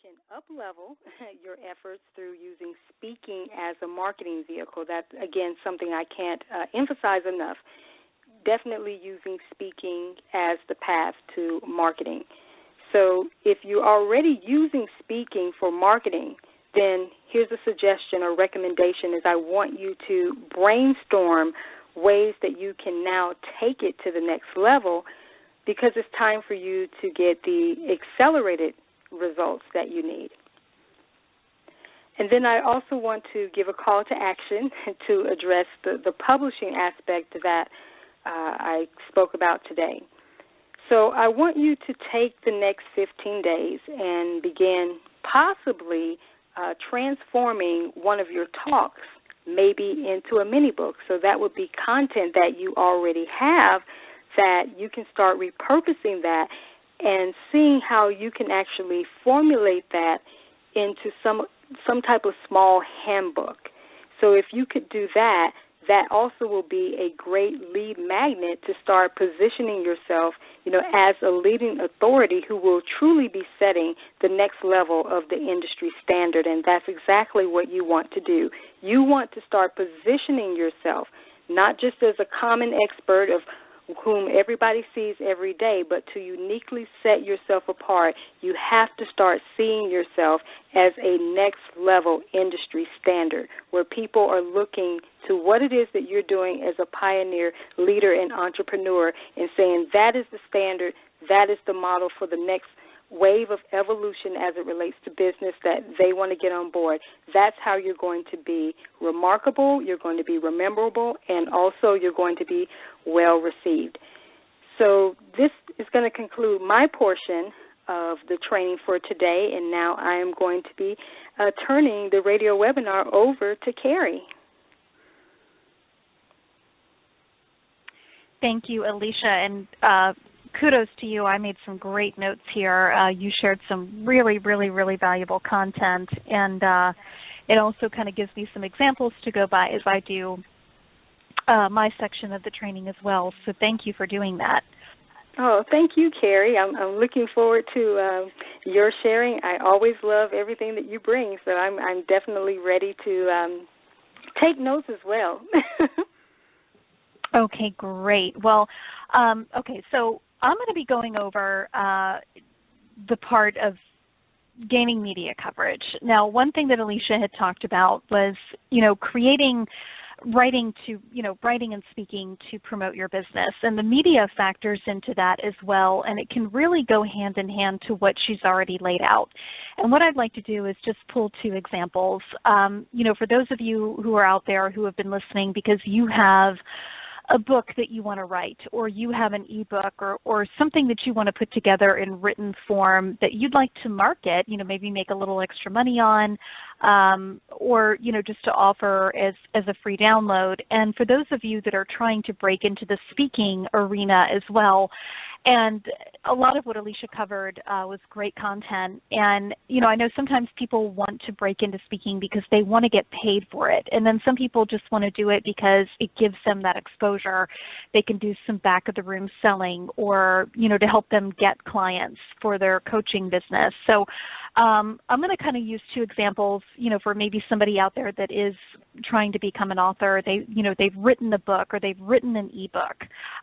can up-level your efforts through using speaking as a marketing vehicle. That's, again, something I can't emphasize enough. Definitely using speaking as the path to marketing. So if you're already using speaking for marketing, then here's a suggestion or recommendation is I want you to brainstorm ways that you can now take it to the next level, because it's time for you to get the accelerated results that you need. And then I also want to give a call to action to address the publishing aspect that I spoke about today. So I want you to take the next 15 days and begin possibly transforming one of your talks maybe into a mini book. So that would be content that you already have that you can start repurposing that and seeing how you can actually formulate that into some type of small handbook. So if you could do that, that also will be a great lead magnet to start positioning yourself, as a leading authority who will truly be setting the next level of the industry standard, and that's exactly what you want to do. You want to start positioning yourself not just as a common expert of whom everybody sees every day, but to uniquely set yourself apart, you have to start seeing yourself as a next-level industry standard where people are looking to what it is that you're doing as a pioneer, leader, and entrepreneur and saying that is the standard, that is the model for the next wave of evolution as it relates to business that they want to get on board. That's how you're going to be remarkable, you're going to be rememberable, and also you're going to be well received. So this is going to conclude my portion of the training for today, and now I am going to be turning the radio webinar over to Kerry. Thank you, Alicia, and kudos to you. I made some great notes here. You shared some really, really, really valuable content, and it also kind of gives me some examples to go by as I do my section of the training as well. So thank you for doing that. Oh, thank you, Kerry. I'm looking forward to your sharing. I always love everything that you bring, so I'm definitely ready to take notes as well. Okay, great. Well, okay, so I'm going to be going over the part of gaining media coverage. Now, one thing that Alicia had talked about was, writing and speaking to promote your business, and the media factors into that as well, and it can really go hand in hand to what she's already laid out. And what I'd like to do is just pull two examples. For those of you who are out there who have been listening because you have a book that you want to write, or you have an ebook, or something that you want to put together in written form that you'd like to market, maybe make a little extra money on, or just to offer as a free download. And for those of you that are trying to break into the speaking arena as well, and a lot of what Alicia covered was great content. And, I know sometimes people want to break into speaking because they want to get paid for it. And then some people just want to do it because it gives them that exposure. They can do some back of the room selling, or, to help them get clients for their coaching business. So I'm going to kind of use two examples, for maybe somebody out there that is trying to become an author. They've written a book or they've written an ebook,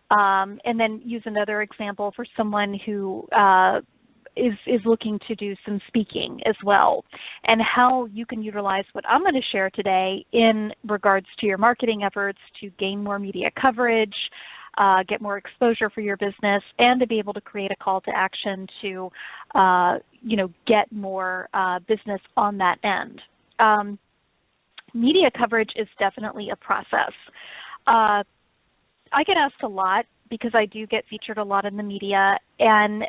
and then use another example for someone who is looking to do some speaking as well, and how you can utilize what I'm going to share today in regards to your marketing efforts to gain more media coverage, get more exposure for your business, and to be able to create a call to action to, get more business on that end. Media coverage is definitely a process. I get asked a lot because I do get featured a lot in the media, and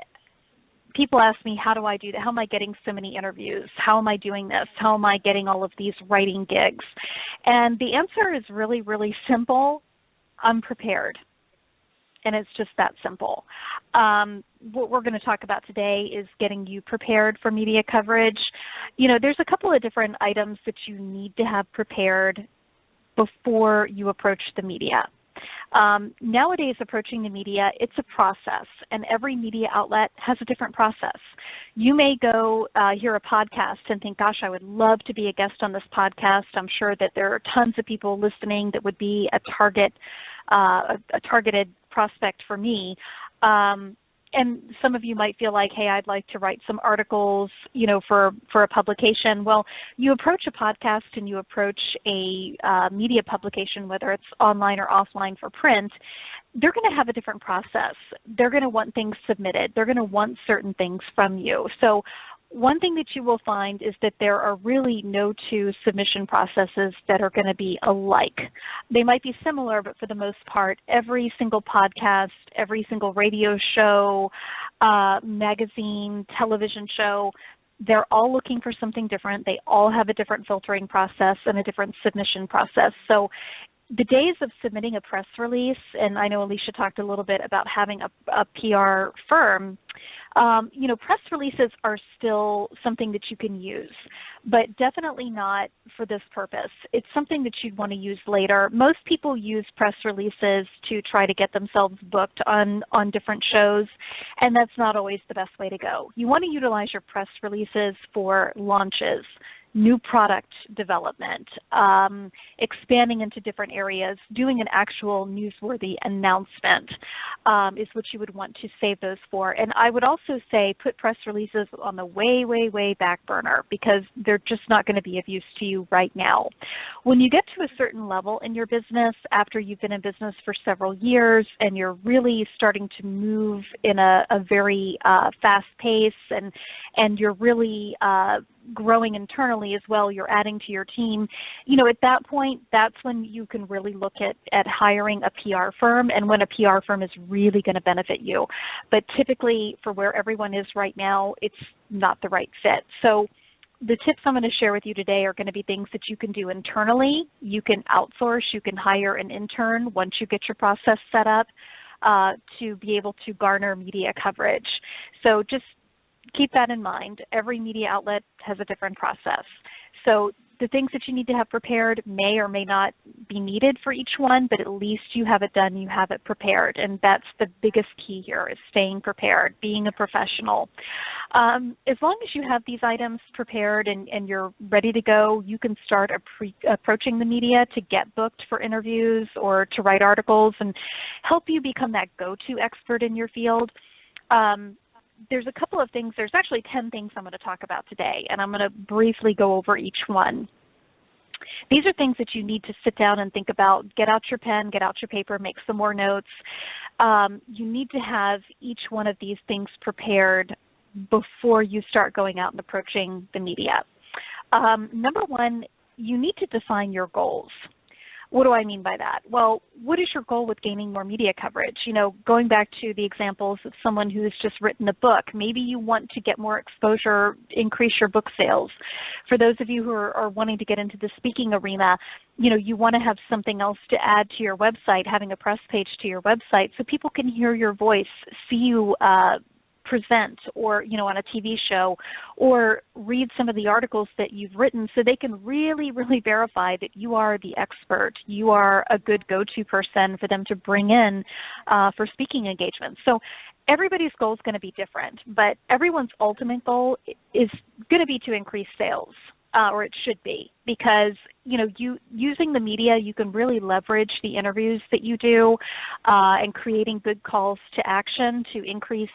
people ask me, how do I do that? How am I getting so many interviews? How am I doing this? How am I getting all of these writing gigs? And the answer is really, really simple. I'm prepared. And it's just that simple. What we're going to talk about today is getting you prepared for media coverage. There's a couple of different items that you need to have prepared before you approach the media. Nowadays, approaching the media, it's a process, and every media outlet has a different process. You may go hear a podcast and think, gosh, I would love to be a guest on this podcast. I'm sure that there are tons of people listening that would be a targeted prospect for me. And some of you might feel like, hey, I'd like to write some articles, for a publication. Well, you approach a podcast and you approach a media publication, whether it's online or offline for print, they're going to have a different process. They're going to want things submitted. They're going to want certain things from you. So one thing that you will find is that there are really no two submission processes that are going to be alike. They might be similar, but for the most part, every single podcast, every single radio show, magazine, television show, they're all looking for something different. They all have a different filtering process and a different submission process. So the days of submitting a press release, and I know Alicia talked a little bit about having a PR firm, press releases are still something that you can use, but definitely not for this purpose. It's something that you'd want to use later. Most people use press releases to try to get themselves booked on different shows, and that's not always the best way to go. You want to utilize your press releases for launches, new product development, expanding into different areas, doing an actual newsworthy announcement is what you would want to save those for. And I would also say put press releases on the way, way, way back burner because they're just not going to be of use to you right now. When you get to a certain level in your business, after you've been in business for several years and you're really starting to move in a very fast pace and you're really growing internally as well, you're adding to your team, at that point, that's when you can really look at hiring a PR firm and when a PR firm is really going to benefit you. But typically for where everyone is right now, it's not the right fit. So the tips I'm going to share with you today are going to be things that you can do internally. You can outsource, you can hire an intern once you get your process set up to be able to garner media coverage. So just keep that in mind. Every media outlet has a different process. So the things that you need to have prepared may or may not be needed for each one, but at least you have it done, you have it prepared. And that's the biggest key here is staying prepared, being a professional. As long as you have these items prepared and you're ready to go, you can start approaching the media to get booked for interviews or to write articles and help you become that go-to expert in your field. There's a couple of things. There's actually 10 things I'm going to talk about today, and I'm going to briefly go over each one. These are things that you need to sit down and think about. Get out your pen, get out your paper, make some more notes. You need to have each one of these things prepared before you start going out and approaching the media. Number one, you need to define your goals. What do I mean by that? Well, what is your goal with gaining more media coverage? Going back to the examples of someone who's just written a book, maybe you want to get more exposure, increase your book sales. For those of you who are wanting to get into the speaking arena, you want to have something else to add to your website, having a press page to your website so people can hear your voice, see you present or, on a TV show, or read some of the articles that you've written so they can really, really verify that you are the expert. You are a good go-to person for them to bring in for speaking engagements. So everybody's goal is going to be different, but everyone's ultimate goal is going to be to increase sales. Or it should be, because you using the media, you can really leverage the interviews that you do and creating good calls to action to increase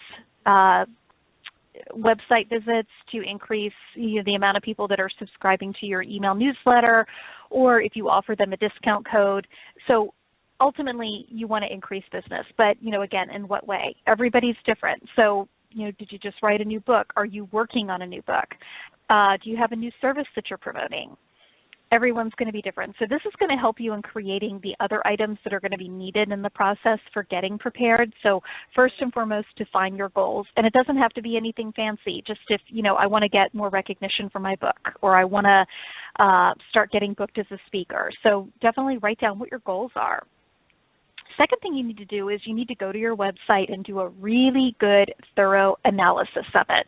website visits, to increase the amount of people that are subscribing to your email newsletter, or if you offer them a discount code. So ultimately, you want to increase business, but again, in what way? Everybody's different. So did you just write a new book? Are you working on a new book? Do you have a new service that you're promoting? Everyone's going to be different. So this is going to help you in creating the other items that are going to be needed in the process for getting prepared. So first and foremost, define your goals. And it doesn't have to be anything fancy. Just if, I want to get more recognition for my book, or I want to start getting booked as a speaker. So definitely write down what your goals are. Second thing you need to do is you need to go to your website and do a really good, thorough analysis of it.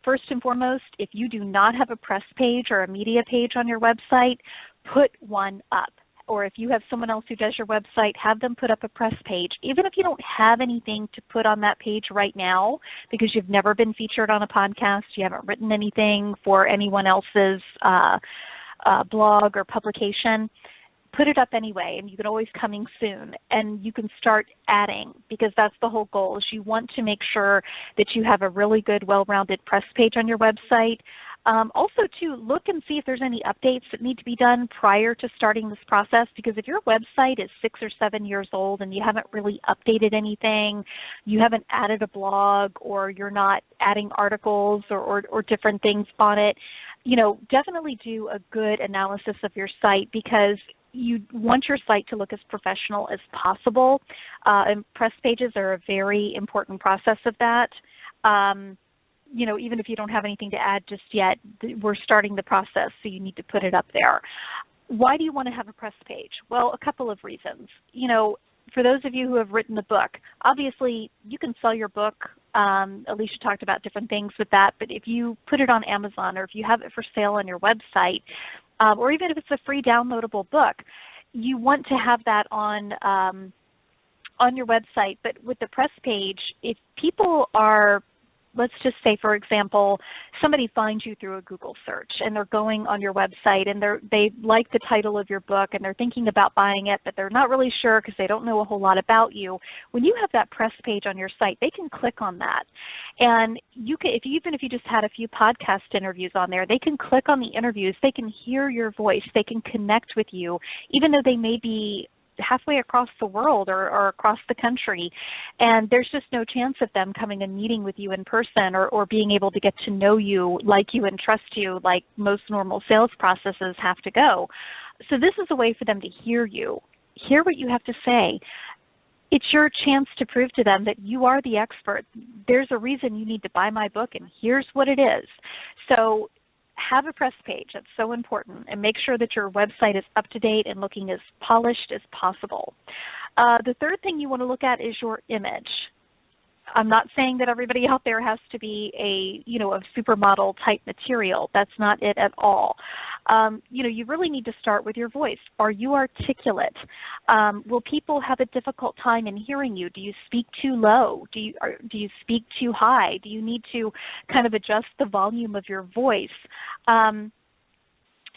First and foremost, if you do not have a press page or a media page on your website, put one up. or if you have someone else who does your website, have them put up a press page. Even if you don't have anything to put on that page right now because you've never been featured on a podcast, you haven't written anything for anyone else's blog or publication, put it up anyway, and you can always coming soon, and you can start adding, because that's the whole goal, is you want to make sure that you have a really good, well-rounded press page on your website. Also, too, look and see if there's any updates that need to be done prior to starting this process, because if your website is 6 or 7 years old and you haven't really updated anything, you haven't added a blog, or you're not adding articles or different things on it, you know, definitely do a good analysis of your site, because you want your site to look as professional as possible, and press pages are a very important process of that. You know, even if you don't have anything to add just yet, we're starting the process, so you need to put it up there. Why do you want to have a press page? Well, a couple of reasons. You know, for those of you who have written the book, obviously you can sell your book. Alicia talked about different things with that, but if you put it on Amazon, or if you have it for sale on your website, or even if it's a free downloadable book, you want to have that on your website. But with the press page, if people are, let's just say, for example, somebody finds you through a Google search and they're going on your website and they like the title of your book and they're thinking about buying it, but they're not really sure because they don't know a whole lot about you. When you have that press page on your site, they can click on that. And you can, even if you just had a few podcast interviews on there, they can click on the interviews, they can hear your voice, they can connect with you, even though they may be halfway across the world or across the country, and there's just no chance of them coming and meeting with you in person or being able to get to know you, like you, and trust you like most normal sales processes have to go. So this is a way for them to hear you, hear what you have to say. It's your chance to prove to them that you are the expert. There's a reason you need to buy my book, and here's what it is. So have a press page. That's so important. And make sure that your website is up to date and looking as polished as possible. The third thing you want to look at is your image. I'm not saying that everybody out there has to be a supermodel type material. That's not it at all. You really need to start with your voice. Are you articulate? Will people have a difficult time in hearing you? Do you speak too low? Do you speak too high? Do you need to kind of adjust the volume of your voice?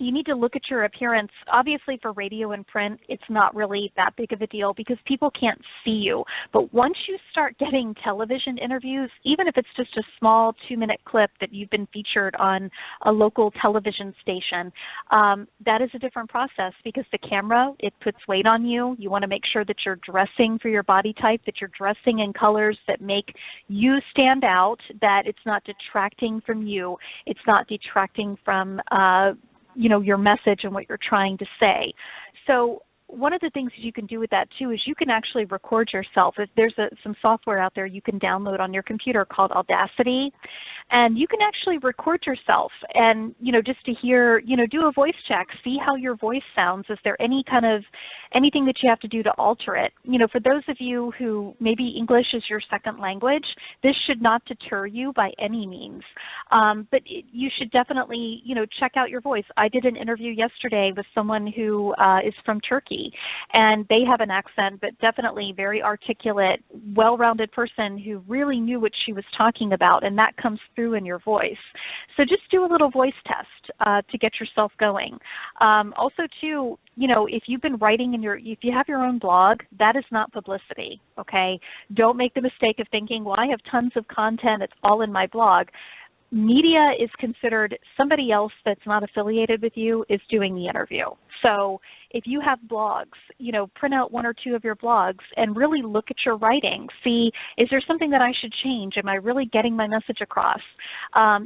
You need to look at your appearance. Obviously, for radio and print, it's not really that big of a deal because people can't see you. But once you start getting television interviews, even if it's just a small 2-minute clip that you've been featured on a local television station, that is a different process because the camera, it puts weight on you. You want to make sure that you're dressing for your body type, that you're dressing in colors that make you stand out, that it's not detracting from you. It's not detracting from your message and what you're trying to say. So one of the things you can do with that too is you can actually record yourself. If there's some software out there you can download on your computer called Audacity, and you can actually record yourself and, just to hear, do a voice check, see how your voice sounds. Is there anything that you have to do to alter it? For those of you who maybe English is your second language, this should not deter you by any means. But you should definitely, check out your voice. I did an interview yesterday with someone who is from Turkey, and they have an accent, but definitely very articulate, well-rounded person who really knew what she was talking about, and that comes through in your voice. So just do a little voice test to get yourself going. Also, too, if you've been writing if you have your own blog, that is not publicity, okay? Don't make the mistake of thinking, well, I have tons of content, it's all in my blog. Media is considered somebody else that's not affiliated with you is doing the interview. So if you have blogs, print out 1 or 2 of your blogs and really look at your writing. See, is there something that I should change? Am I really getting my message across?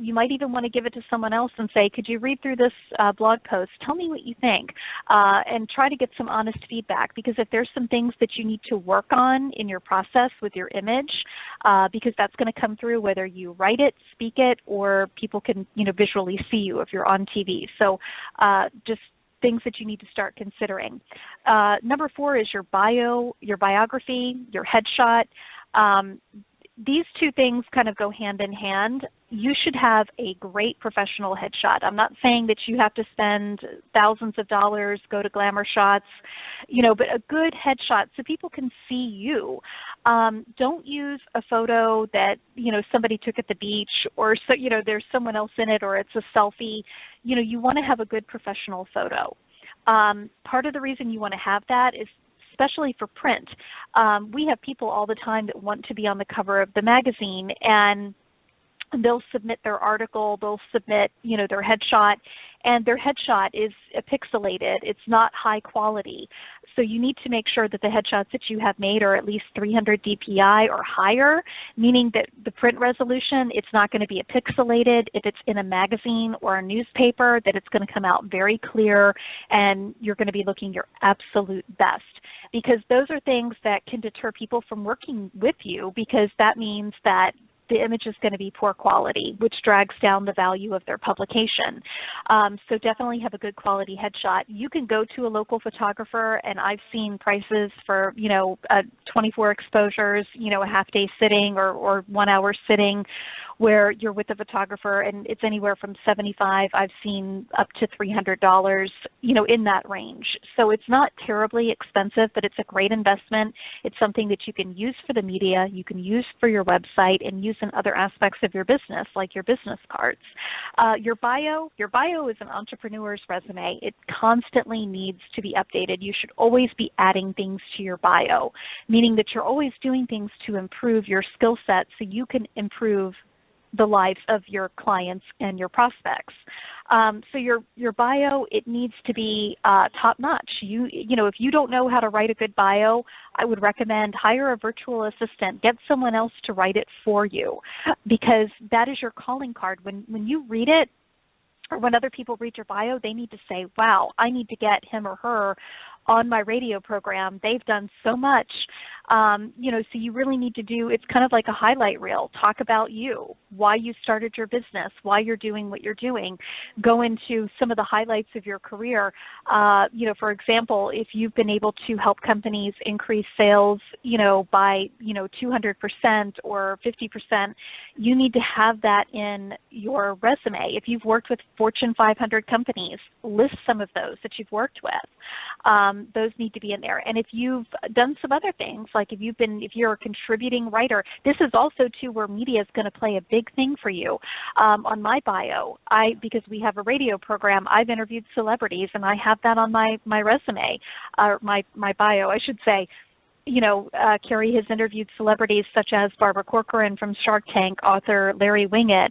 You might even want to give it to someone else and say, could you read through this blog post? Tell me what you think, and try to get some honest feedback, because if there's some things that you need to work on in your process with your image, because that's going to come through whether you write it, speak it, or people can, visually see you if you're on TV. So just things that you need to start considering. Number 4 is your bio, your biography, your headshot. these two things kind of go hand in hand. You should have a great professional headshot. I'm not saying that you have to spend thousands of dollars, go to glamour shots, but a good headshot so people can see you. Don't use a photo that, somebody took at the beach, or there's someone else in it, or it's a selfie. You want to have a good professional photo. Part of the reason you want to have that is especially for print. We have people all the time that want to be on the cover of the magazine, and they'll submit their article, they'll submit, their headshot, and their headshot is pixelated. It's not high quality. So you need to make sure that the headshots that you have made are at least 300 DPI or higher, meaning that the print resolution, it's not going to be pixelated. If it's in a magazine or a newspaper, that it's going to come out very clear, and you're going to be looking your absolute best, because those are things that can deter people from working with you, because that means that the image is going to be poor quality, which drags down the value of their publication. So definitely have a good quality headshot. You can go to a local photographer, and I've seen prices for, 24 exposures, a half-day sitting or 1 hour sitting, where you're with a photographer, and it's anywhere from $75, I've seen up to $300, in that range. So it's not terribly expensive, but it's a great investment. It's something that you can use for the media, you can use for your website, and use in other aspects of your business, like your business cards. Your bio is an entrepreneur's resume. It constantly needs to be updated. You should always be adding things to your bio, meaning that you're always doing things to improve your skill set so you can improve the lives of your clients and your prospects. So your bio, it needs to be top notch. If you don't know how to write a good bio, I would recommend hire a virtual assistant. Get someone else to write it for you, because that is your calling card. When you read it, or when other people read your bio, they need to say, wow, I need to get him or her on my radio program. They've done so much. So you really need to do, it's kind of like a highlight reel. Talk about you, why you started your business, why you're doing what you're doing. Go into some of the highlights of your career. For example, if you've been able to help companies increase sales, by, 200% or 50%, you need to have that in your resume. If you've worked with Fortune 500 companies, list some of those that you've worked with. Those need to be in there. And if you've done some other things, like if you're a contributing writer, this is also too where media is going to play a big thing for you. On my bio, because we have a radio program, I've interviewed celebrities, and I have that on my resume, or my bio, I should say. Kerry has interviewed celebrities such as Barbara Corcoran from Shark Tank, author Larry Winget,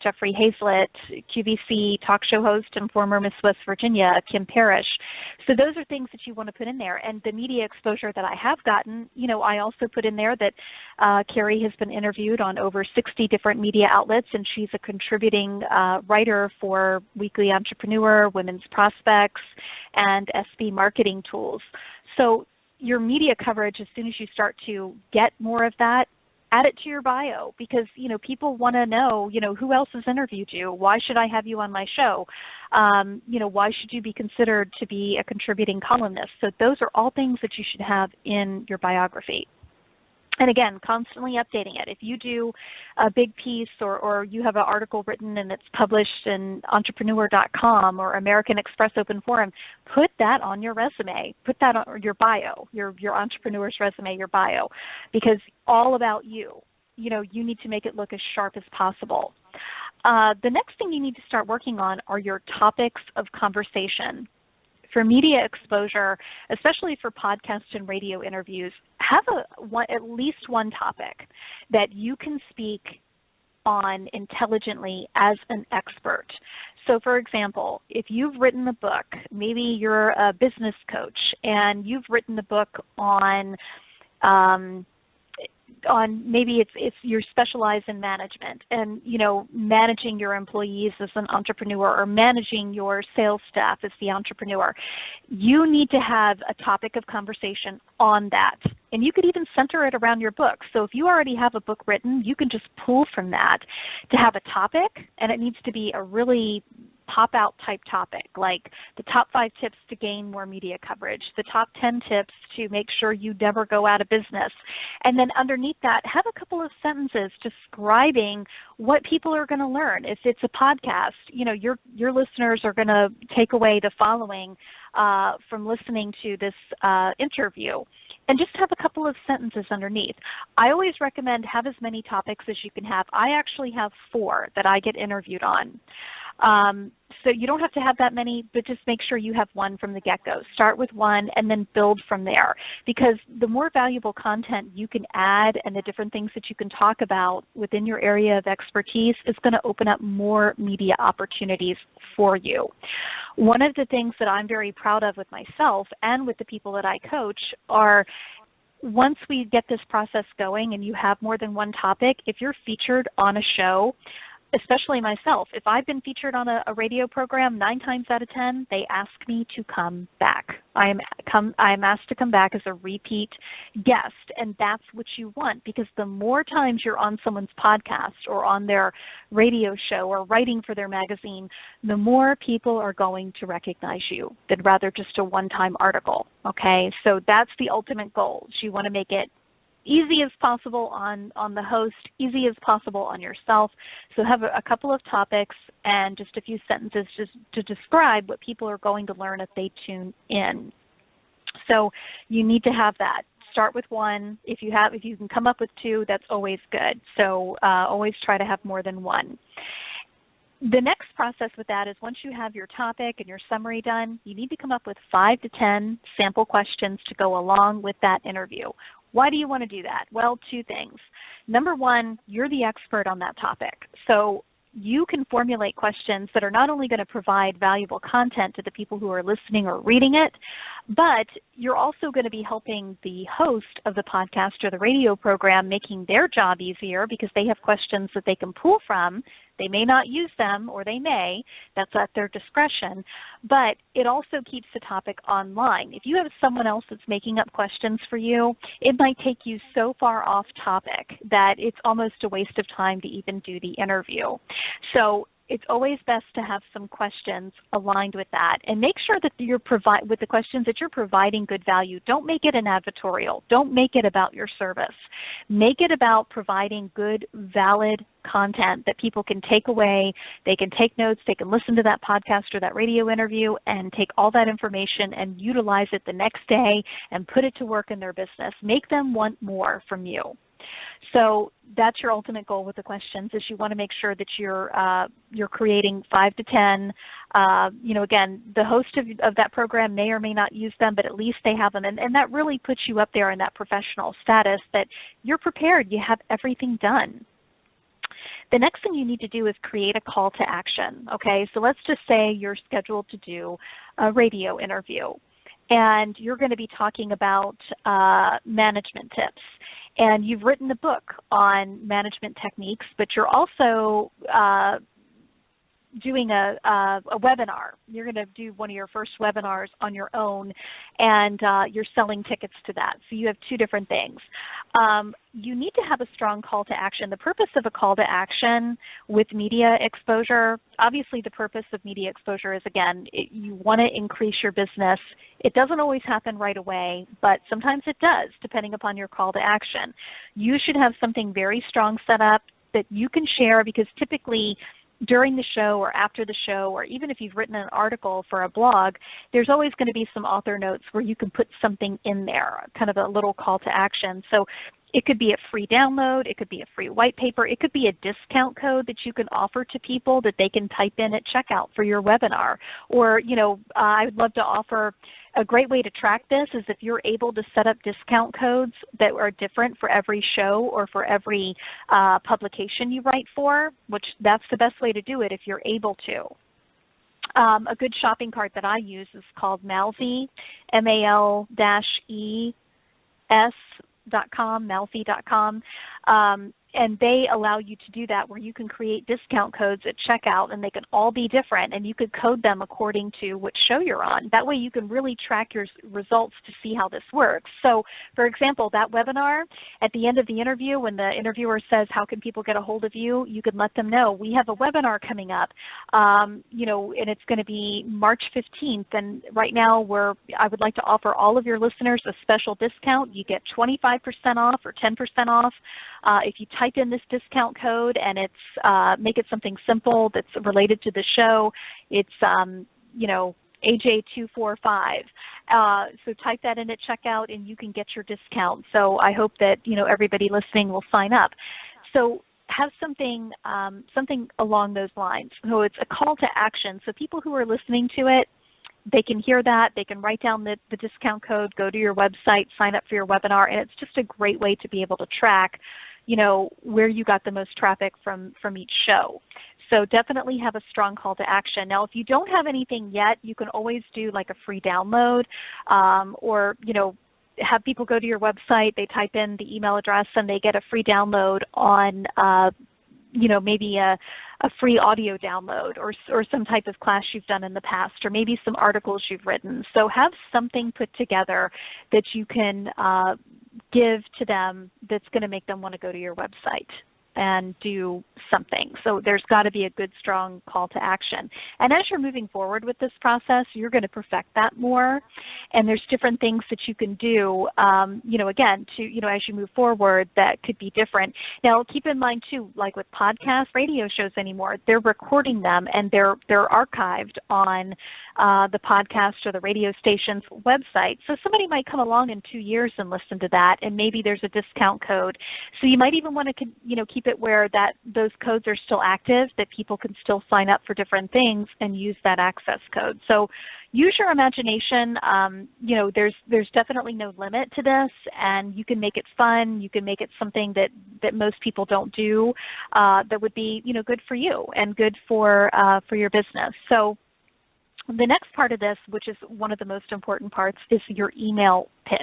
Jeffrey Hazlett, QVC talk show host and former Miss West Virginia, Kim Parrish. So those are things that you want to put in there. And the media exposure that I have gotten, I also put in there that Kerry has been interviewed on over 60 different media outlets, and she's a contributing writer for Weekly Entrepreneur, Women's Prospects, and SB Marketing Tools. So your media coverage, as soon as you start to get more of that, add it to your bio, because, people want to know, who else has interviewed you? Why should I have you on my show? Why should you be considered to be a contributing columnist? So those are all things that you should have in your biography. And again, constantly updating it. If you do a big piece or you have an article written and it's published in entrepreneur.com or American Express Open Forum, put that on your resume. Put that on your bio, your entrepreneur's resume, your bio, because all about you. You need to make it look as sharp as possible. The next thing you need to start working on are your topics of conversation. For media exposure, especially for podcast and radio interviews, have at least one topic that you can speak on intelligently as an expert. So, for example, if you've written a book, maybe you're a business coach, and you've written a book on maybe it's you're specialized in management and, managing your employees as an entrepreneur or managing your sales staff as the entrepreneur. You need to have a topic of conversation on that. And you could even center it around your book. So if you already have a book written, you can just pull from that to have a topic, and it needs to be a really pop-out type topic, like the top 5 tips to gain more media coverage, the top 10 tips to make sure you never go out of business. And then underneath that, have a couple of sentences describing what people are going to learn. If it's a podcast, you know, your listeners are going to take away the following from listening to this interview. And just have a couple of sentences underneath. I always recommend have as many topics as you can have. I actually have 4 that I get interviewed on. So you don't have to have that many, but just make sure you have 1 from the get-go. Start with 1 and then build from there, because the more valuable content you can add and the different things that you can talk about within your area of expertise is going to open up more media opportunities for you. One of the things that I'm very proud of with myself and with the people that I coach are, once we get this process going and you have more than 1 topic, if you're featured on a show, especially myself, if I've been featured on a radio program, 9 times out of 10, they ask me to come back. I am asked to come back as a repeat guest, and that's what you want, because the more times you're on someone's podcast or on their radio show or writing for their magazine, the more people are going to recognize you than rather just a one-time article, okay? So that's the ultimate goal. You want to make it easy as possible on the host, easy as possible on yourself. So have a couple of topics and just a few sentences just to describe what people are going to learn if they tune in. So you need to have that. Start with 1. If you can come up with 2, that's always good. So always try to have more than 1. The next process with that is, once you have your topic and your summary done, you need to come up with 5 to 10 sample questions to go along with that interview. Why do you want to do that? Well, 2 things. Number 1, you're the expert on that topic. So you can formulate questions that are not only going to provide valuable content to the people who are listening or reading it, but you're also going to be helping the host of the podcast or the radio program, making their job easier, because they have questions that they can pull from. They may not use them, or they may. That's at their discretion. But it also keeps the topic online. If you have someone else that's making up questions for you, it might take you so far off topic that it's almost a waste of time to even do the interview. So it's always best to have some questions aligned with that, and make sure that with the questions that you're providing good value. Don't make it an advertorial. Don't make it about your service. Make it about providing good, valid content that people can take away. They can take notes. They can listen to that podcast or that radio interview and take all that information and utilize it the next day and put it to work in their business. Make them want more from you. So that's your ultimate goal with the questions, is you want to make sure that you're creating 5 to 10. Again, the host of that program may or may not use them, but at least they have them. And that really puts you up there in that professional status that you're prepared. You have everything done. The next thing you need to do is create a call to action. Okay, so let's just say you're scheduled to do a radio interview, and you're going to be talking about management tips. And you've written a book on management techniques, but you're also doing a webinar. You're going to do one of your first webinars on your own, and you're selling tickets to that. So you have 2 different things. You need to have a strong call to action. The purpose of a call to action with media exposure, obviously the purpose of media exposure is, again, you want to increase your business. It doesn't always happen right away, but sometimes it does, depending upon your call to action. You should have something very strong set up that you can share, because typically during the show or after the show, or even if you've written an article for a blog, there's always going to be some author notes where you can put something in there, kind of a little call to action. So it could be a free download, it could be a free white paper, it could be a discount code that you can offer to people that they can type in at checkout for your webinar. Or, I would love to offer a great way to track this is if you're able to set up discount codes that are different for every show or for every publication you write for, which that's the best way to do it if you're able to. A good shopping cart that I use is called Malzy, MAL-ES.com, Malzy.com. And they allow you to do that where you can create discount codes at checkout, and they can all be different, and you could code them according to which show you're on. That way you can really track your results to see how this works. So, for example, that webinar, at the end of the interview, when the interviewer says, how can people get a hold of you, you could let them know, we have a webinar coming up, you know, and it's going to be March 15th, and right now I would like to offer all of your listeners a special discount. You get 25% off or 10% off if you type in this discount code, and it's make it something simple that's related to the show. It's you know, AJ245. So type that in at checkout, and you can get your discount. So I hope that, you know, everybody listening will sign up. So have something something along those lines. So it's a call to action. So people who are listening to it, they can hear that, they can write down the discount code, go to your website, sign up for your webinar, and it's just a great way to be able to track, you know, where you got the most traffic from each show. So definitely have a strong call to action. Now, if you don't have anything yet, you can always do like a free download, or, you know, have people go to your website, they type in the email address, and they get a free download on, you know, maybe a free audio download or some type of class you've done in the past, or maybe some articles you've written. So have something put together that you can give to them that's going to make them want to go to your website and do something. So there's got to be a good, strong call to action. And as you're moving forward with this process, you're going to perfect that more. And there's different things that you can do, you know, again, to, you know, as you move forward, that could be different. Now, keep in mind, too, like with podcast radio shows anymore, they're recording them, and they're archived on the podcast or the radio station's website. So somebody might come along in 2 years and listen to that, and maybe there's a discount code. So you might even want to, you know, keep it where that those codes are still active, that people can still sign up for different things and use that access code. So use your imagination. You know, there's definitely no limit to this, and you can make it fun. You can make it something that most people don't do, that would be, you know, good for you and good for your business. So the next part of this, which is one of the most important parts, is your email pitch.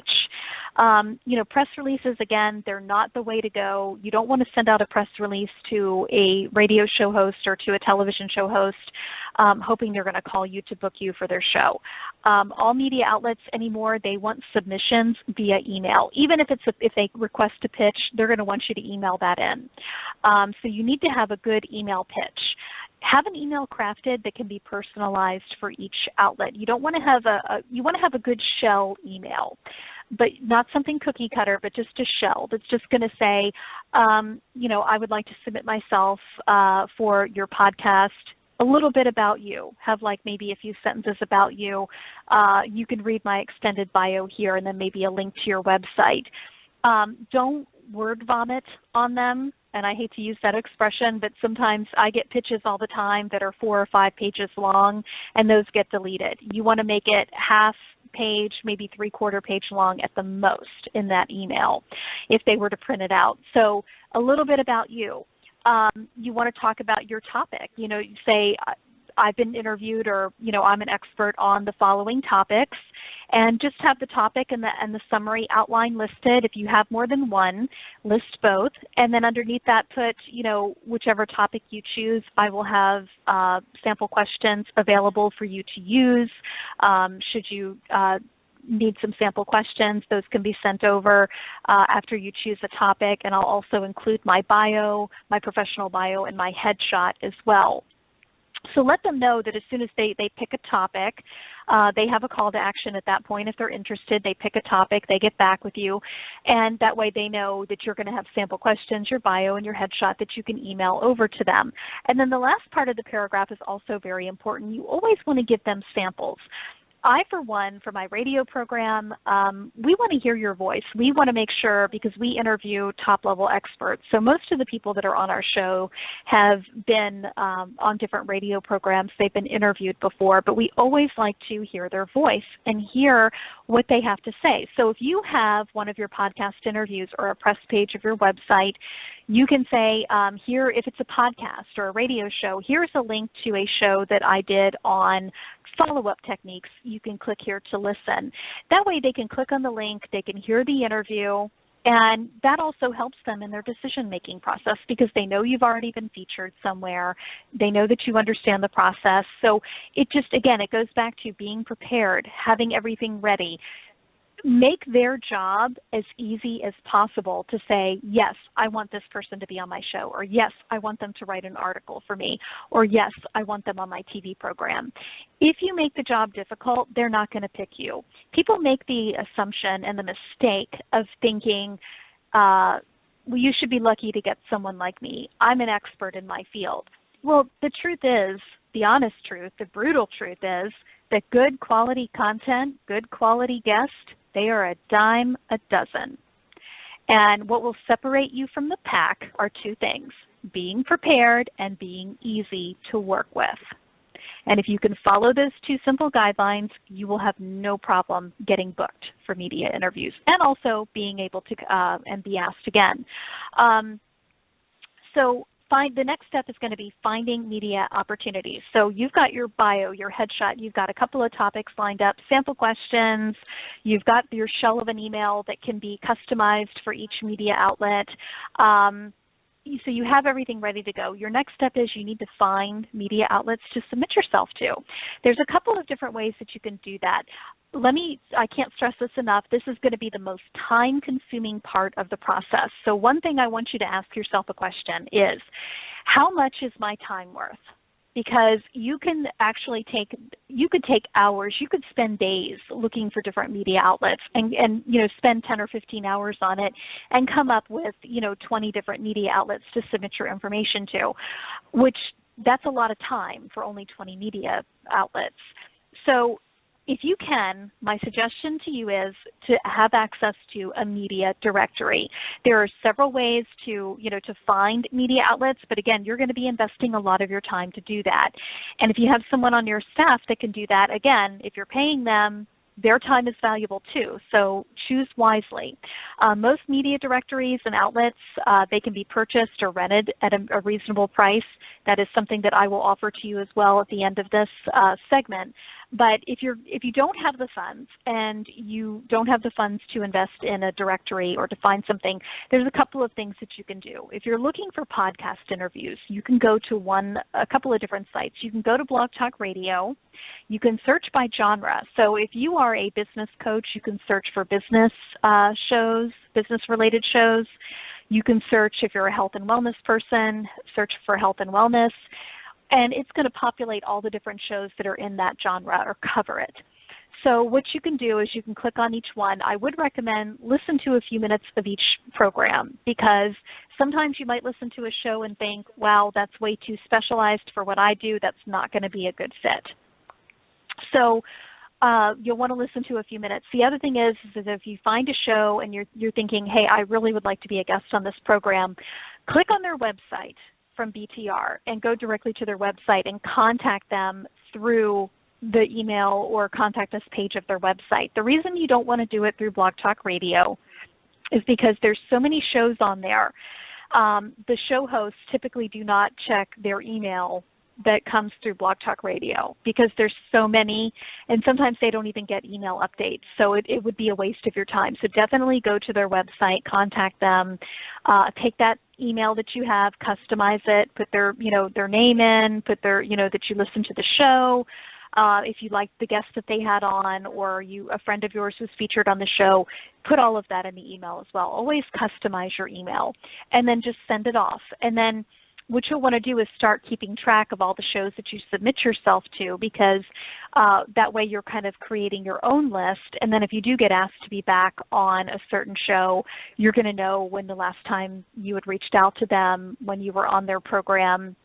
You know, press releases, again, they're not the way to go. You don't want to send out a press release to a radio show host or to a television show host hoping they're going to call you to book you for their show. All media outlets anymore, they want submissions via email. Even if they request a pitch, they're going to want you to email that in. So you need to have a good email pitch. Have an email crafted that can be personalized for each outlet. You don't want to have you want to have a good shell email, but not something cookie cutter, but just a shell that's just going to say, you know, I would like to submit myself for your podcast. A little bit about you. Have like maybe a few sentences about you. You can read my extended bio here, and then maybe a link to your website. Don't word vomit on them. And I hate to use that expression, but sometimes I get pitches all the time that are 4 or 5 pages long, and those get deleted. You want to make it half page, maybe 3/4 page long at the most in that email if they were to print it out. So a little bit about you. You want to talk about your topic. You know, you say, I've been interviewed, or, you know, I'm an expert on the following topics, and just have the topic and the summary outline listed. If you have more than one, list both, and then underneath that put, you know, whichever topic you choose, I will have sample questions available for you to use. Should you need some sample questions, those can be sent over after you choose a topic, and I'll also include my bio, my professional bio, and my headshot as well. So let them know that as soon as they pick a topic, they have a call to action at that point. If they're interested, they pick a topic, they get back with you, and that way they know that you're going to have sample questions, your bio, and your headshot that you can email over to them. And then the last part of the paragraph is also very important. You always want to give them samples. I, for one, for my radio program, we want to hear your voice. We want to make sure, because we interview top-level experts. So most of the people that are on our show have been on different radio programs. They've been interviewed before, but we always like to hear their voice and hear what they have to say. So if you have one of your podcast interviews or a press page of your website, you can say here, if it's a podcast or a radio show, here's a link to a show that I did on follow-up techniques. You can click here to listen. That way they can click on the link, they can hear the interview, And that also helps them in their decision-making process because they know you've already been featured somewhere. They know that you understand the process. So it just, again, it goes back to being prepared, having everything ready. Make their job as easy as possible to say, yes, I want this person to be on my show, or yes, I want them to write an article for me, or yes, I want them on my TV program. If you make the job difficult, they're not going to pick you. People make the assumption and the mistake of thinking, well, you should be lucky to get someone like me. I'm an expert in my field. Well, the truth is, the honest truth, the brutal truth is that good quality content, good quality guests, they are a dime a dozen. And what will separate you from the pack are two things, being prepared and being easy to work with. And if you can follow those two simple guidelines, you will have no problem getting booked for media interviews and also being able to and be asked again. The next step is going to be finding media opportunities. So you've got your bio, your headshot, you've got a couple of topics lined up, sample questions, you've got your shell of an email that can be customized for each media outlet. So you have everything ready to go. Your next step is you need to find media outlets to submit yourself to. There's a couple of different ways that you can do that. I can't stress this enough, this is going to be the most time-consuming part of the process. So one thing I want you to ask yourself a question is, how much is my time worth? Because you can actually you could take hours, you could spend days looking for different media outlets and spend 10 or 15 hours on it and come up with, 20 different media outlets to submit your information to, which that's a lot of time for only 20 media outlets. So if you can, my suggestion to you is to have access to a media directory. There are several ways to find media outlets, but again, you're going to be investing a lot of your time to do that. And if you have someone on your staff that can do that, again, if you're paying them, their time is valuable too, so choose wisely. Most media directories and outlets, they can be purchased or rented at a reasonable price. That is something that I will offer to you as well at the end of this segment. But if you don't have the funds and you don't have the funds to invest in a directory or to find something, there's a couple of things that you can do. If you're looking for podcast interviews, you can go to a couple of different sites. You can go to Blog Talk Radio. You can search by genre. So if you are a business coach, you can search for business shows, business-related shows. You can search, if you're a health and wellness person, search for health and wellness. And it's going to populate all the different shows that are in that genre or cover it. So what you can do is you can click on each one. I would recommend listen to a few minutes of each program because sometimes you might listen to a show and think, wow, that's way too specialized for what I do. That's not going to be a good fit. So you'll want to listen to a few minutes. The other thing is that if you find a show and you're thinking, hey, I really would like to be a guest on this program, click on their website from BTR and go directly to their website and contact them through the email or contact us page of their website. The reason you don't want to do it through Blog Talk Radio is because there's so many shows on there. The show hosts typically do not check their email that comes through Blog Talk Radio because there's so many, and sometimes they don't even get email updates. So it would be a waste of your time. So definitely go to their website, contact them, take that email that you have, customize it, put their name in, put their, that you listen to the show. If you liked the guest that they had on or a friend of yours was featured on the show, put all of that in the email as well. Always customize your email and then just send it off. And then what you'll want to do is start keeping track of all the shows that you submit yourself to because that way you're kind of creating your own list. And then if you do get asked to be back on a certain show, you're going to know when the last time you had reached out to them, when you were on their program,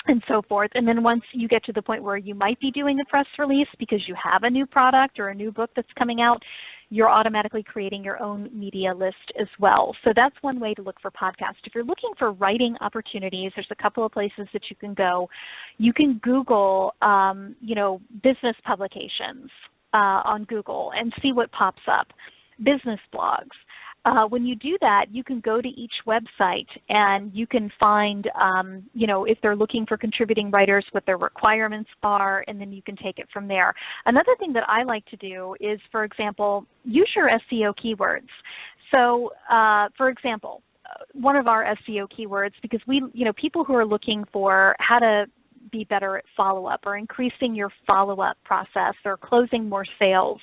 and so forth. And then once you get to the point where you might be doing a press release because you have a new product or a new book that's coming out, you're automatically creating your own media list as well. So that's one way to look for podcasts. If you're looking for writing opportunities, there's a couple of places that you can go. You can Google, business publications on Google and see what pops up. Business blogs. when you do that, you can go to each website and you can find, if they're looking for contributing writers, what their requirements are, and then you can take it from there. Another thing that I like to do is, for example, use your SEO keywords. So, for example, one of our SEO keywords, because people who are looking for how to be better at follow-up or increasing your follow-up process or closing more sales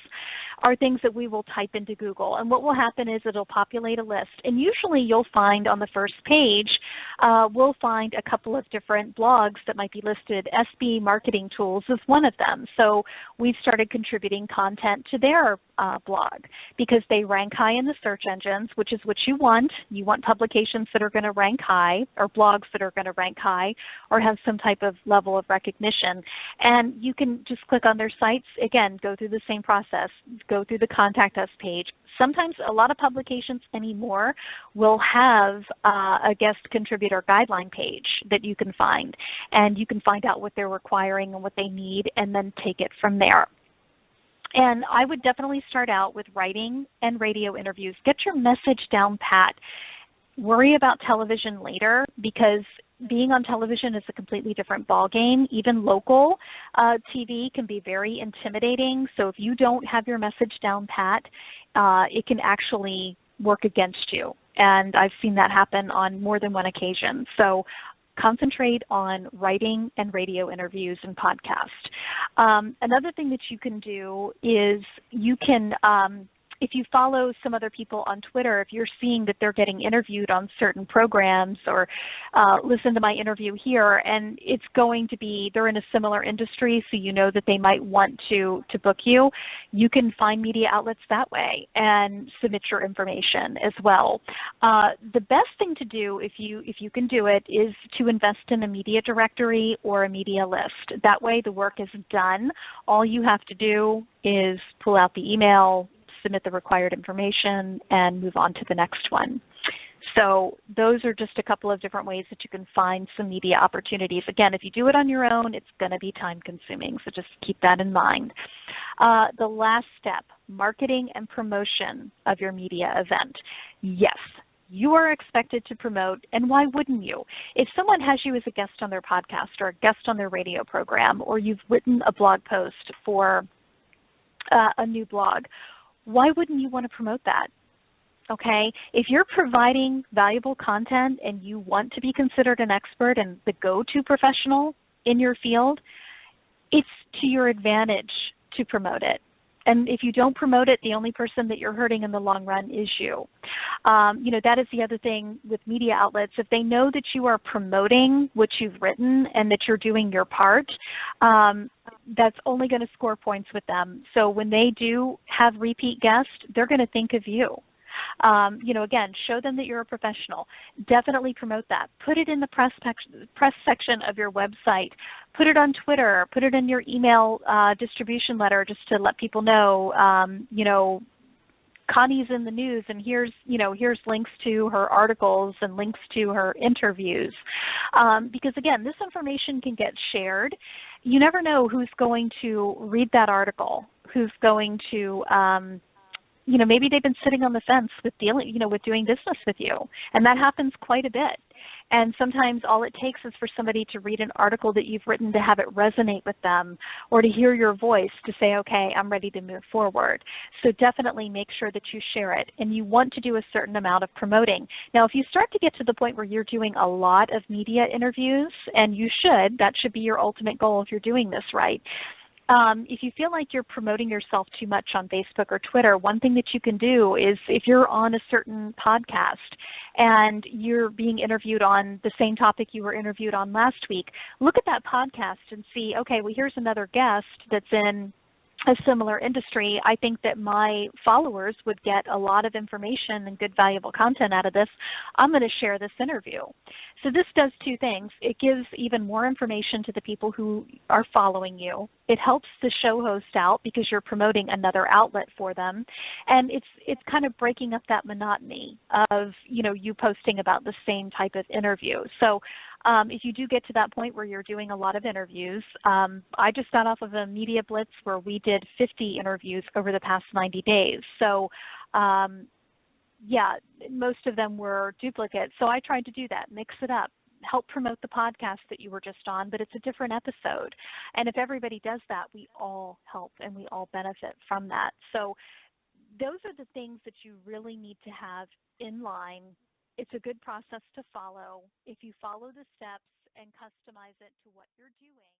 are things that we will type into Google. And what will happen is it'll populate a list. And usually you'll find on the first page, we'll find a couple of different blogs that might be listed. SB Marketing Tools is one of them. So we've started contributing content to their blog because they rank high in the search engines, which is what you want. You want publications that are going to rank high or blogs that are going to rank high or have some type of level of recognition. And you can just click on their sites. Again, go through the same process. Go through the Contact Us page. Sometimes a lot of publications anymore will have a guest contributor guideline page that you can find. And you can find out what they're requiring and what they need and then take it from there. And I would definitely start out with writing and radio interviews. Get your message down pat. Worry about television later because being on television is a completely different ballgame. Even local TV can be very intimidating. So if you don't have your message down pat, it can actually work against you. And I've seen that happen on more than one occasion. So concentrate on writing and radio interviews and podcast. Another thing that you can do is you can, if you follow some other people on Twitter, if you're seeing that they're getting interviewed on certain programs or listen to my interview here, and it's going to be, they're in a similar industry, so you know that they might want to book you, you can find media outlets that way and submit your information as well. The best thing to do, if you can do it, is to invest in a media directory or a media list. That way the work is done. All you have to do is pull out the email, submit the required information, and move on to the next one. So those are just a couple of different ways that you can find some media opportunities. Again, if you do it on your own, it's going to be time consuming, so just keep that in mind. The last step, marketing and promotion of your media event. Yes, you are expected to promote, and why wouldn't you? If someone has you as a guest on their podcast or a guest on their radio program, or you've written a blog post for a new blog, why wouldn't you want to promote that? Okay, if you're providing valuable content and you want to be considered an expert and the go-to professional in your field, it's to your advantage to promote it. And if you don't promote it, the only person that you're hurting in the long run is you. That is the other thing with media outlets. If they know that you are promoting what you've written and that you're doing your part, that's only going to score points with them. So when they do have repeat guests, they're going to think of you. Again, show them that you're a professional. Definitely promote that. Put it in the press section of your website. Put it on Twitter. Put it in your email distribution letter just to let people know, Connie's in the news, and here's links to her articles and links to her interviews. Because again, this information can get shared. You never know who's going to read that article, who's going to maybe they've been sitting on the fence with doing business with you, and that happens quite a bit. And sometimes all it takes is for somebody to read an article that you've written to have it resonate with them, or to hear your voice to say, okay, I'm ready to move forward. So definitely make sure that you share it, and you want to do a certain amount of promoting. Now, if you start to get to the point where you're doing a lot of media interviews, and that should be your ultimate goal if you're doing this right. If you feel like you're promoting yourself too much on Facebook or Twitter, one thing that you can do is if you're on a certain podcast and you're being interviewed on the same topic you were interviewed on last week, look at that podcast and see, okay, well, here's another guest that's in a similar industry. I think that my followers would get a lot of information and good valuable content out of this. I'm going to share this interview. So this does two things. It gives even more information to the people who are following you. It helps the show host out because you're promoting another outlet for them. And it's kind of breaking up that monotony of, you posting about the same type of interview. So if you do get to that point where you're doing a lot of interviews, I just got off of a media blitz where we did 50 interviews over the past 90 days. So yeah, most of them were duplicates. So I tried to do that, mix it up, help promote the podcast that you were just on, but it's a different episode. And if everybody does that, we all help and we all benefit from that. So those are the things that you really need to have in line. It's a good process to follow. If you follow the steps and customize it to what you're doing.